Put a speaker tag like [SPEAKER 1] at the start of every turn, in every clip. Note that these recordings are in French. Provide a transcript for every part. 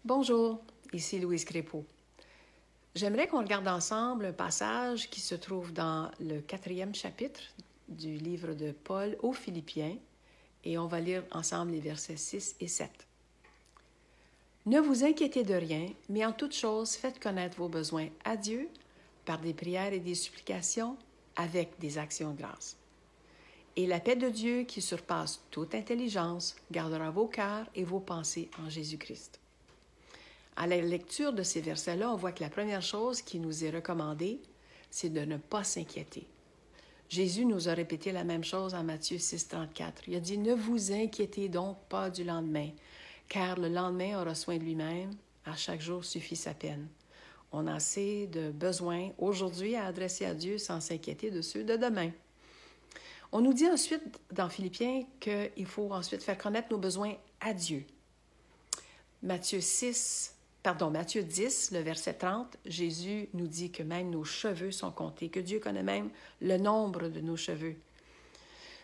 [SPEAKER 1] Bonjour, ici Louise Crépeau. J'aimerais qu'on regarde ensemble un passage qui se trouve dans le 4e chapitre du livre de Paul aux Philippiens et on va lire ensemble les versets 6 et 7. Ne vous inquiétez de rien, mais en toute chose, faites connaître vos besoins à Dieu par des prières et des supplications avec des actions de grâce. Et la paix de Dieu qui surpasse toute intelligence gardera vos cœurs et vos pensées en Jésus-Christ. À la lecture de ces versets-là, on voit que la première chose qui nous est recommandée, c'est de ne pas s'inquiéter. Jésus nous a répété la même chose en Matthieu 6, 34. Il a dit « Ne vous inquiétez donc pas du lendemain, car le lendemain aura soin de lui-même, à chaque jour suffit sa peine. » On a assez de besoins aujourd'hui à adresser à Dieu sans s'inquiéter de ceux de demain. On nous dit ensuite dans Philippiens qu'il faut ensuite faire connaître nos besoins à Dieu. Matthieu 10, le verset 30, Jésus nous dit que même nos cheveux sont comptés, que Dieu connaît même le nombre de nos cheveux.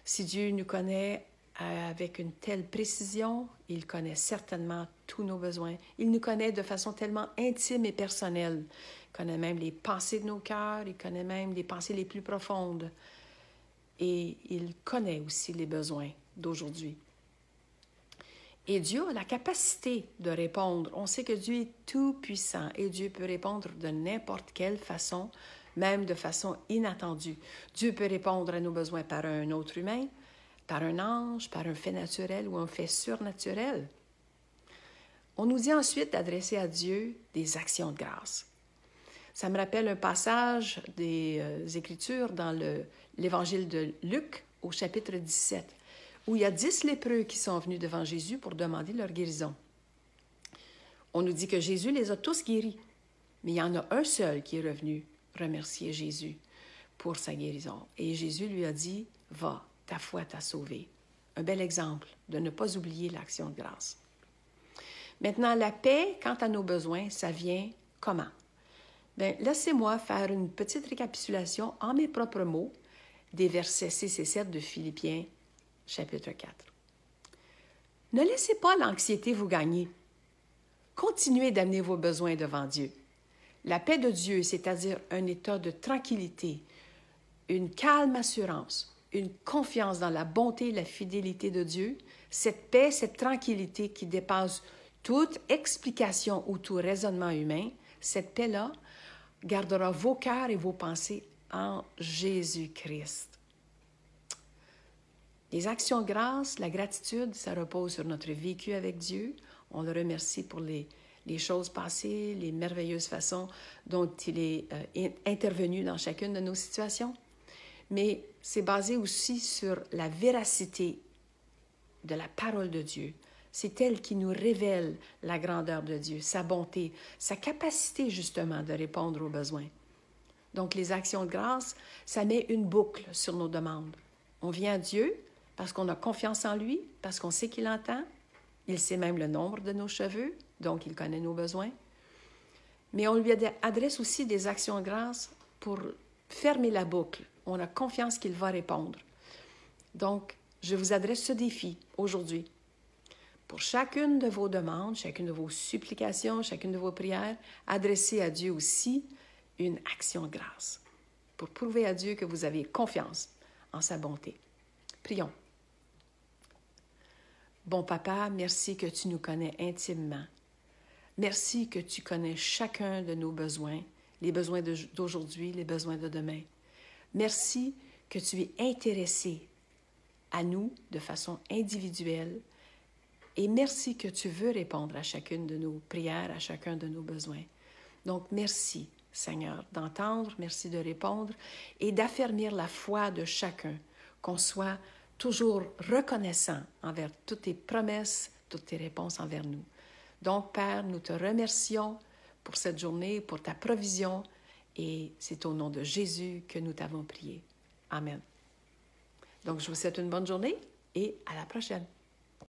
[SPEAKER 1] Si Dieu nous connaît avec une telle précision, il connaît certainement tous nos besoins. Il nous connaît de façon tellement intime et personnelle. Il connaît même les pensées de nos cœurs, il connaît même les pensées les plus profondes. Et il connaît aussi les besoins d'aujourd'hui. Et Dieu a la capacité de répondre. On sait que Dieu est tout-puissant et Dieu peut répondre de n'importe quelle façon, même de façon inattendue. Dieu peut répondre à nos besoins par un autre humain, par un ange, par un fait naturel ou un fait surnaturel. On nous dit ensuite d'adresser à Dieu des actions de grâce. Ça me rappelle un passage des Écritures dans l'Évangile de Luc au chapitre 17. Où il y a 10 lépreux qui sont venus devant Jésus pour demander leur guérison. On nous dit que Jésus les a tous guéris, mais il y en a un seul qui est revenu remercier Jésus pour sa guérison. Et Jésus lui a dit, « Va, ta foi t'a sauvé. » Un bel exemple de ne pas oublier l'action de grâce. Maintenant, la paix, quant à nos besoins, ça vient comment? Bien, laissez-moi faire une petite récapitulation en mes propres mots des versets 6 et 7 de Philippiens, chapitre 4. Ne laissez pas l'anxiété vous gagner. Continuez d'amener vos besoins devant Dieu. La paix de Dieu, c'est-à-dire un état de tranquillité, une calme assurance, une confiance dans la bonté et la fidélité de Dieu, cette paix, cette tranquillité qui dépasse toute explication ou tout raisonnement humain, cette paix-là gardera vos cœurs et vos pensées en Jésus-Christ. Les actions de grâce, la gratitude, ça repose sur notre vécu avec Dieu. On le remercie pour les choses passées, les merveilleuses façons dont il est intervenu dans chacune de nos situations. Mais c'est basé aussi sur la véracité de la parole de Dieu. C'est elle qui nous révèle la grandeur de Dieu, sa bonté, sa capacité justement de répondre aux besoins. Donc les actions de grâce, ça met une boucle sur nos demandes. On vient à Dieu parce qu'on a confiance en lui, parce qu'on sait qu'il entend. Il sait même le nombre de nos cheveux, donc il connaît nos besoins. Mais on lui adresse aussi des actions de grâce pour fermer la boucle. On a confiance qu'il va répondre. Donc, je vous adresse ce défi aujourd'hui. Pour chacune de vos demandes, chacune de vos supplications, chacune de vos prières, adressez à Dieu aussi une action de grâce pour prouver à Dieu que vous avez confiance en sa bonté. Prions. Bon Papa, merci que tu nous connais intimement. Merci que tu connais chacun de nos besoins, les besoins d'aujourd'hui, les besoins de demain. Merci que tu es intéressé à nous de façon individuelle et merci que tu veux répondre à chacune de nos prières, à chacun de nos besoins. Donc, merci Seigneur d'entendre, merci de répondre et d'affermir la foi de chacun, qu'on soit toujours reconnaissant envers toutes tes promesses, toutes tes réponses envers nous. Donc, Père, nous te remercions pour cette journée, pour ta provision, et c'est au nom de Jésus que nous t'avons prié. Amen. Donc, je vous souhaite une bonne journée et à la prochaine.